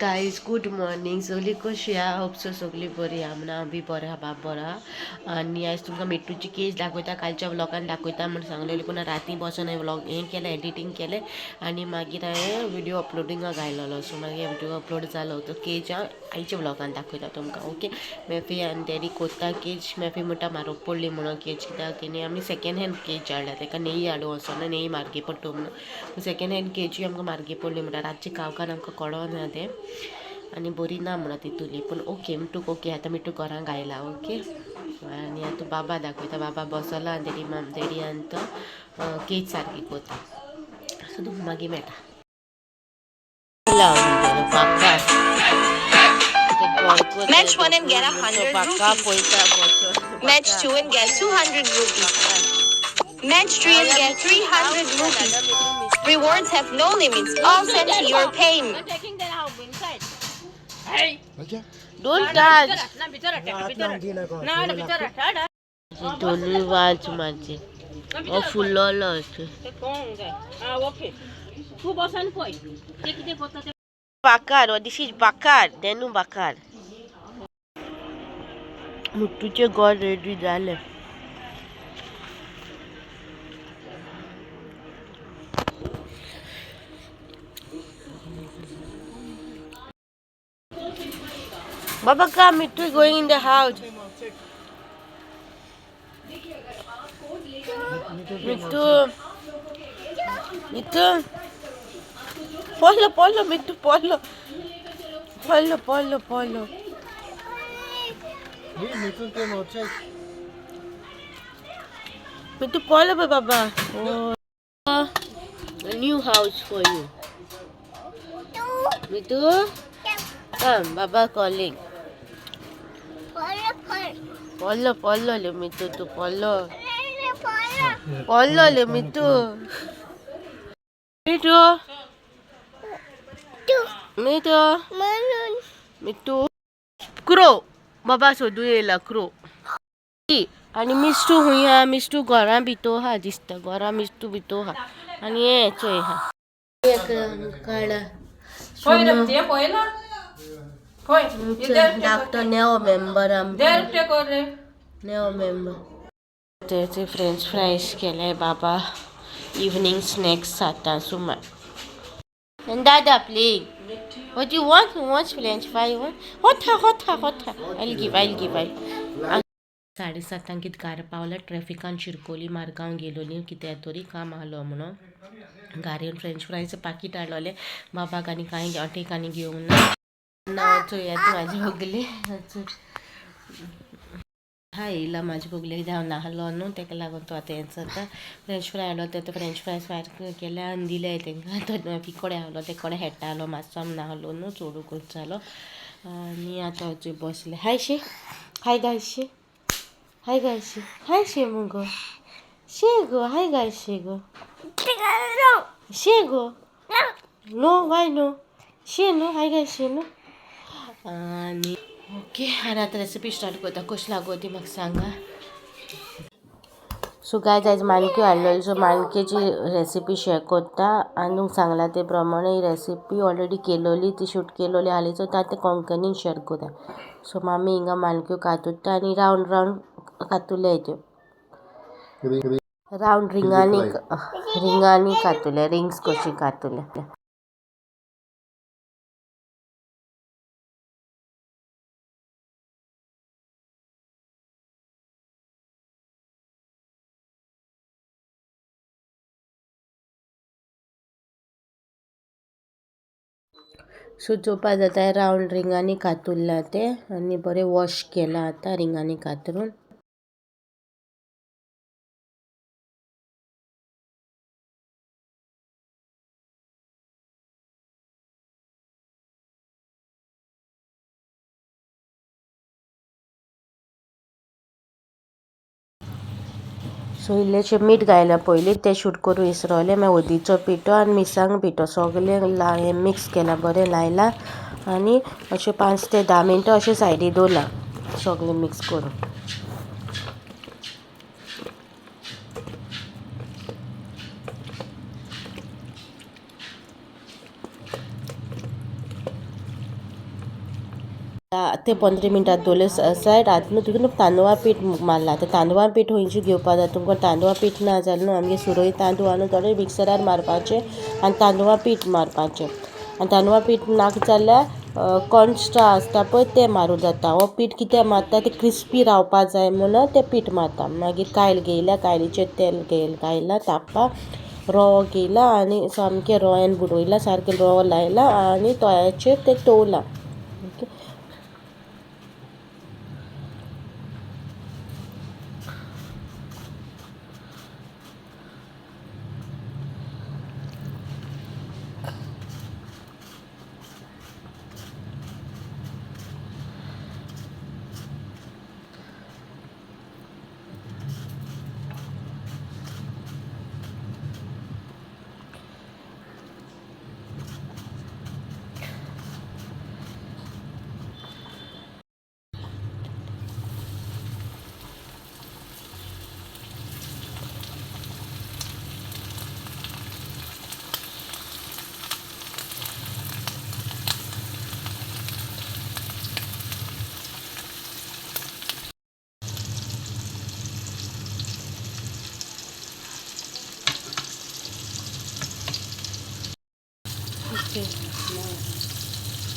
Guys good morning. सगळी कशी आहा? होप सो सगळी बरी आहा म्हणा. बी बरें आहा, बाब बरो आहा. आनी आयज तुमकां मिट्टूची केस दाखयता. कालच्या व्लॉगान दाखयता म्हण सांगलेली, पूण राती बसून हांवें व्लॉग हें केलें, एडिटींग केलें आनी मागीर हांवें व्हिडिओ अपलोडिंगाक घायलेलो. सो मागीर व्हिडिओ अपलोड जालो तो केज आयच्या व्लॉगान दाखयता तुमकां. ओके, मेफी आनी डॅडी कोत्ता केज. मेफी म्हणटा म्हारग पडली म्हणून केज, कित्याक की आमी सेकेंड हँड केज हाडल्या. ताका नेई हाडूं वचोना, नेई म्हारगी पडटा म्हणून. सेकेंड हँड केजी आमकां म्हारगी पडली म्हणटा. रातची कावकान आमकां कळोना तें आनी बरी ना म्हणून तितुली. पूण ओके मिठूक ओके, आतां मिठूक घरांक आयला. ओके, आनी आतां बाबा दाखयता. बाबा बसला आनी डॅडी आनी तो केज सारकी कोता. सो तुमकां मागीर मेळटा. Match 1 and get 100 rupees. Match 2 and get 200 rupees. Match 3 and get 300 rupees. Rewards have no limits. All sent to your payment. Don't touch. दोन्ही वाच माझे फुललो बाकार. दिस इज बाकार. देनू बाकार. मुट्टूचे गोड रेडी झाले. Baba, come, Mittu is going in the house. Mittu. Polo, Mittu, polo. Mittu, polo, Baba. Oh. A new house for you. Mittu, come, Baba calling. Polo le Mittu, tu polo le Mittu. Mittu. Crow. Baba सोदू येयला crow. आनी मिस्टू हुंय हा. मिस्टू घरा भितो हा दिसता. घरा मिस्टू भितो हा. आनी हे चोय हा. काडा डॉक्टर नेओ मेंबर त्याचे फ्रेंच फ्राईज केले बाबा. इव्हनिंग स्नॅक्स आता सुमार. And Dada playing. What do you want? Who wants French fry? Hot. I'll give. 7:30 कित कार पावला. ट्रॅफिकान शिरकोली मार्गांव गेलोली कित्या तरी काम आलो म्हणून. गाडयेन फ्रेंच फ्रायचं पाकीट हाडलोलें बाबाक आनी कांय अटेक आनी घेवंक ना. चोयात म्हाजी भोगली. हा येयला म्हाजे भोगले कित्याक हांव नाहलो न्हू, ताका लागून तो आतां हें जाता. फ्रेंच फ्राय हाडलो ते फ्रेंच फ्रायज फ्राय केले आनी दिले तांकां. तो पिकोडे आहलो ते कोडे हेट्टालो मातसो नाहलो न्हू, चोडू कोच जालो. आनी आतां वचून बसले. हाय शे हाय शे मुगो. शे गो. हाय guy says go. Says go. No why no. Says no. Hi guy says no. आनी ओके, आनी आतां रेसिपी स्टार्ट करता. कशी लागो ती म्हाका सांगा. सो गायज आयज माणक्यो हाडलेल्यो. सो माणक्याची रेसिपी शेअर करता. आनी सांगला ते प्रमाणे ही रेसिपी ऑलरेडी केलोली, ती शूट केलोली आली. सो आतां कोंकणीन शेअर करूया. सो मामी हिंगा माणक्यो कातुता आनी रावंड कातुले त्यो. रावंड रिंगांनी कातुले. रिंग्स कशी कातुले. सो चोवपा जाता रावंड रिंगांनी कातुरला ते आनी बरें वॉश केला आतां रिंगांनी कातरून. सो इल्लेशें मीठ घायला पयलीं, तें शूट करूं विसरलें. मागीर हळदीचो पिठो आनी मिरसांग पिठो सगळें हें मिक्स केलां, बरें लायलां आनी अशें 5 ते 10 मिनटां अशें सायडीक दवरलां सगळें मिक्स करून. ते 15 मिनटात दवरले सायड आतां तितून तांदळा पीठ मारला ते तांदळा पीठ खंयची घेवपा जाय तुमकां तांदळा पीठ ना जाल्यार न्हू आमगे सुरय तांदूळ आनी थोडे मिक्सरार मारपाचे आनी तांदळा पीठ मारपाचें आनी तांदळा पीठ नाका जाल्यार कॉर्नस्टा आसता पळय तें मारूं जाता हो पीठ कितें मारता तें क्रिस्पी रावपा जाय म्हणून तें पीठ मारता मागीर कायल घेयल्या कायलीचें तेल घायला तापा रवो घेयला आनी सामकें रव्यान बुडयला सारकें रवो लायला आनी तव्याचेर तें तळला ओके.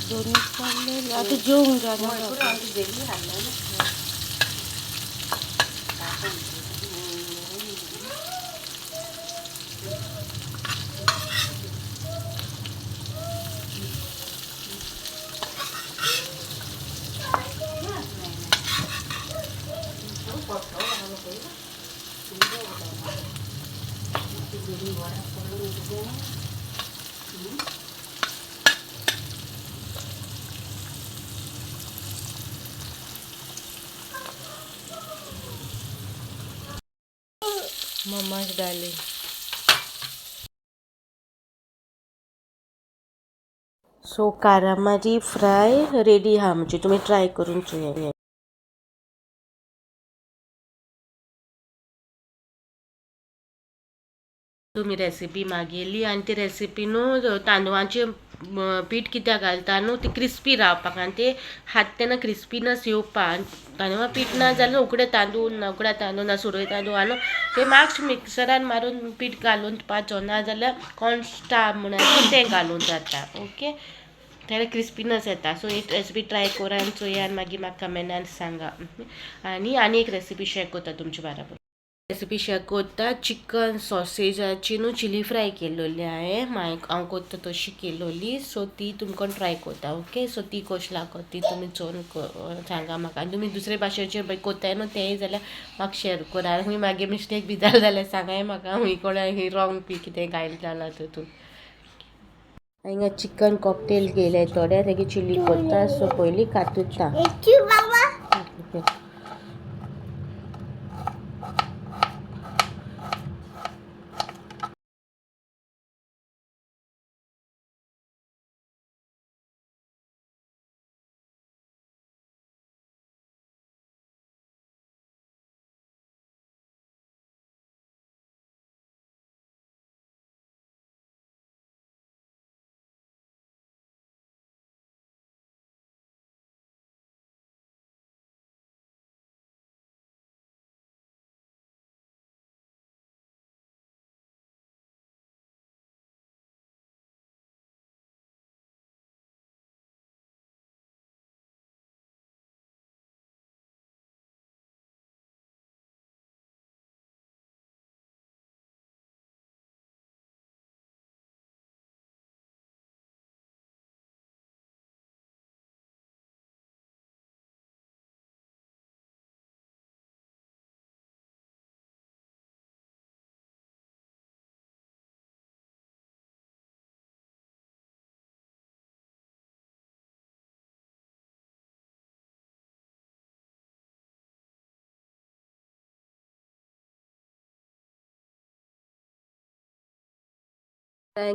दोन्ही आता जेवून मम्माच डाली सो कारामारी फ्राय रेडी आहा म्हणजे तुम्ही ट्राय करून चोया. तुम्ही रेसिपी मागयली आनी ती रेसिपी न्हू तांदळाचें पीठ कित्याक घालता न्हू ती क्रिस्पी रावपाक आनी ते हात तेन्ना क्रिस्पीनस येवपा तांदळा पीठ ना जाल्यार उकडे तांदूळ ना सुरय तांदूळ आनी ते मातशें मिक्सरान मारून पीठ घालून पाचो ना जाल्यार कॉर्नस्टा म्हणून तें घालून जाता ओके. तेन्ना क्रिस्पीनस येता सो ही रेसिपी ट्राय करा आनी चोया आनी मागीर म्हाका कमेंटान सांगा. आनी एक रेसिपी शेअर करता तुमच्या बाराबर रेसिपी शेअर करता चिकन सॉसेजाची न्हू चिली फ्राय केल्लोली हांवें हांव करता तशी केल्लोली सो ती तुमकां ट्राय करता ओके. सो ती कशी लागता ती तुमी चोवन सांगा म्हाका आनी तुमी दुसरे भाशेचेर कोताय न्हू तेंय जाल्यार म्हाका शेअर करा आनी मागीर मिस्टेक बी जालें जाल्यार सांगाय म्हाका हूंय कोणाक रॉंग बी कितें घायल जालां तितून. हिंगा चिकन कॉकटेल घेयले थोडे तेगे चिली करता सो पयलीं कांतुता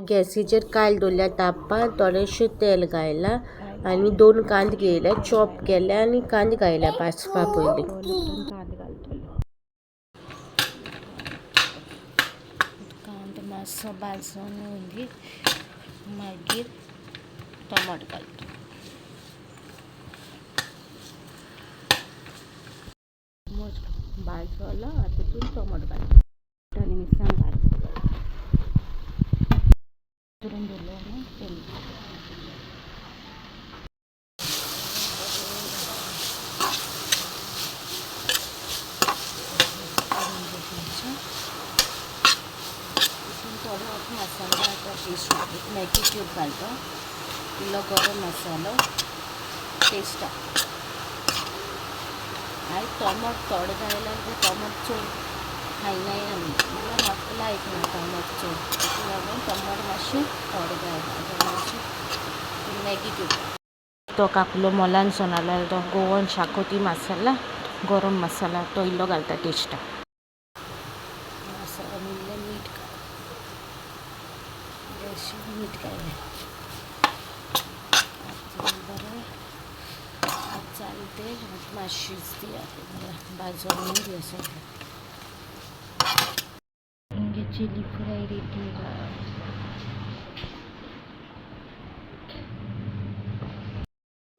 गॅसीचेर कायल दवरल्या तापा थोडेशें तेल घायला आनी 2 कांदे घेयले चॉप केले आनी कांदे घायल्या भाजपा पयलीं कांदो मातसो भाजून मागीर टमाट घालता तितून टोमॅटो घालता आनी मिरसांग घालता करून दवरलें आनी तेल थोडो मसाला टेस्ट मॅगी क्यूब घालता इल्लो गरम मसालो टेस्ट हांवें टोमॅटो थोडो घायला टोमॅटो चड खायनाय आमी म्हणल्यार म्हाका लायक ना टोमॅटो चड ताका लागून टोमॅटो मातशें थोडो घायला मातशें मॅगी क्यूब तो कापलो मोलान सोनाल्यार तो गोवन शाकोती मसाला गरम मसाला तो इल्लो घालता टेस्ट मसाला मीठ मीठ घायलें बरें चालते मातशी भाजून घे सगळें चिली फ्राय रेडी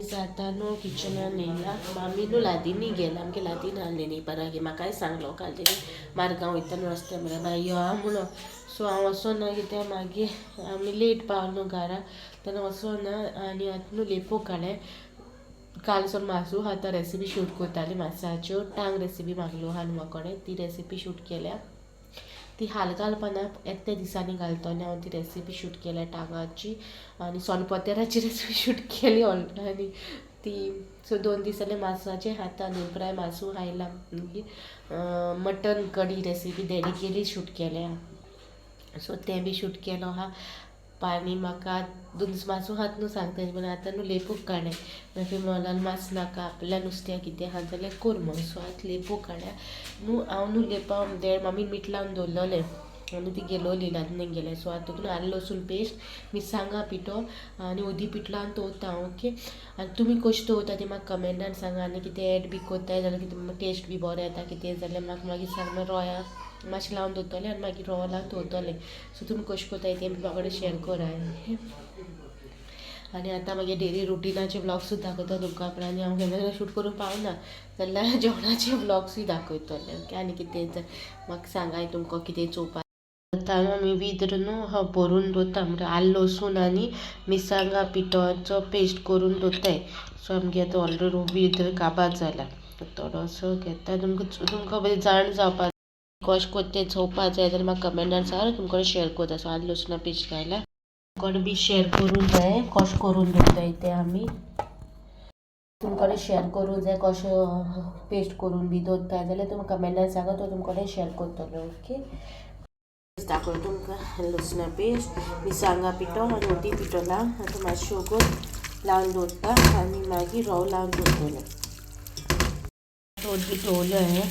जाता न्हू किचनान येयला मामी न्हू लादीनी गेला आमगे लादीन हाडलें न्ही बरा गे म्हाकाय सांगलो काल तेणी मारगांव वयता न्हू रस्त्या म्हळ्यार बाय यो आ म्हणून सो हांव वचोना कित्याक मागीर आमी लेट पावलो न्हू घरा तेन्ना वचोना आनी आतां न्हू लेपो काडलें काल सोन मासू आतां रेसिपी शूट करताली मासाच्यो टांग रेसिपी मागलो आहा न्हू म्हाकोडे ती रेसिपी शूट केल्या ती हाल घालपाना एकट्या दिसांनी घालतलें हांव ती रेसिपी शूट केल्या टांगाची आनी सोनपतेराची रेसिपी शूट केली आनी ती सो 2 दीस जाले मासाचे हाता न्हू फ्राय मासू खायला मटन कडी रेसिपी तेणी केली शूट केल्या सो तें बी शूट केलो आहा पाणी म्हाका 2 दीस मासू हात न्हू सांगता पूण आतां न्हू लेपूक काडलें मागीर मोलान मास नाका आपल्या नुस्त्या कितें आहा जाल्यार कर म्हूण सो आतां लेपूक काडल्या न्हू हांव न्हू लेपा देड मामीन मीठ लावन दवरलेलें आनी ती गेलोली लादनीक गेलें सो आतां तितून आलं लसूण पेस्ट मिरसांगा पिठो आनी उदी पीठ लावन दवरता हांव ओके आनी तुमी कशें दवरता ती म्हाका कमेंटान सांगा आनी कितें एड बी कोत्ताय जाल्यार कितें टेस्ट बी बरें येता कितें जाल्यार म्हाका मागीर सांग रोया मातशें लावन दवरतलें आनी मागीर रवा लावन दवरतलें सो तुमी कशें कोत्ताय तें म्हाका कडेन शेअर कराय आनी आतां मागीर डेली रुटिनाचे ब्लॉग्सूच दाखयता तुमकां पण आनी हांव केन्ना शूट करून पावना जाल्यार जेवणाचे ब्लॉग्सूय दाखयतले ओके आनी कितें म्हाका सांगाय तुमकां कितें चोवपा आतां आमी विदर न्हू भरून दवरता म्हणजे आलं लसूण आनी मिरसांगा पिठोचो पेस्ट करून दवरताय सो आमगे आतां ऑलरेडी विदर काबार जाला थोडोसो घेता तुमकां बरें जाण जावपा कशें कोत्ता तें चोवपा जाय जाल्यार म्हाका कमेंटान सांग तुमकां शेअर कोता सो आलं लसणा पेस्ट घायला तुमकां बी शेअर करूं जाय कशें करून दवरताय तें आमी तुमकां शेअर करूं जाय कशें पेस्ट करून बी दवरताय जाल्यार तुमी कमेंटान सांगा तो तुमकां शेअर करतलो ओके दाखय तुमकां लसणा पेस्ट मिरसांगा पिठो आनी उदी पिठो लावन आतां मातशें उगोन लावन दवरता आनी मागीर रवो लावन दवरतलें उदी दवरलें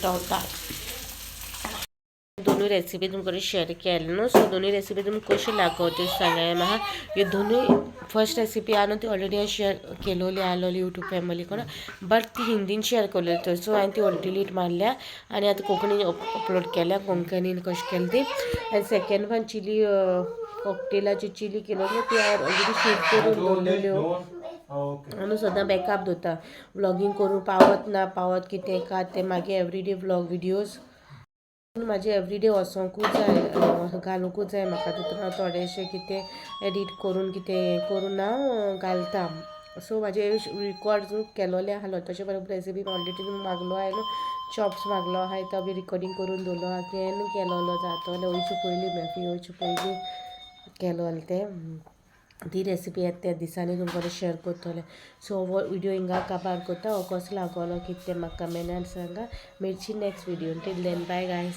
तवता दोनूय रेसिपी तुमकां शेअर केले न्हू सो दोनूय रेसिपी तुमी कशी लागो त्यो सांगाय म्हाका ह्यो दोनूय फर्स्ट रेसिपी आहा न्हू ती ऑलरेडी हांवें शेअर केलोली आलोली यूट्यूब फॅमिली कोण बट ती हिंदीन शेअर केल्ली थंय सो हांवें ती डिलीट मारल्या आनी आतां कोंकणीन अपलोड केल्या कोंकणीन कशें केलें ती आनी सेकेंड वन चिली कॉकटेलाची चिली केलोली ती हांवें ऑलरेडी शूट करून दवरलेल्यो आनी सदां बॅकअप दवरता व्लॉगींग करूं पावत ना पावत कितें का तें मागीर एवरीडे व्लॉग विडियोज म्हाजे एवरीडे वचोंकूच जाय घालूंकूच जाय म्हाका तितून हांव थोडेशें कितें एडीट करून कितें करून हांव घालता सो म्हाजे रिकॉर्ड केलोले आहालो तशें बरोबर रेसिपी ऑलरेडी मागलो हांवें चॉप्स मागलो आहा तो बी रिकॉर्डिंग करून दवरलो अगेन केलोलो जातोलें वयचे पयलीं मेफी वयचे पयलीं केलोलें तें ती रेसिपी येता त्या दिसांनी तुमकां शेअर करतलें सो हो व्हिडिओ हिंगा काबार करता हो कसो लागलो कितें म्हाका कमेंटान सांगा मेळची next video till then bye guys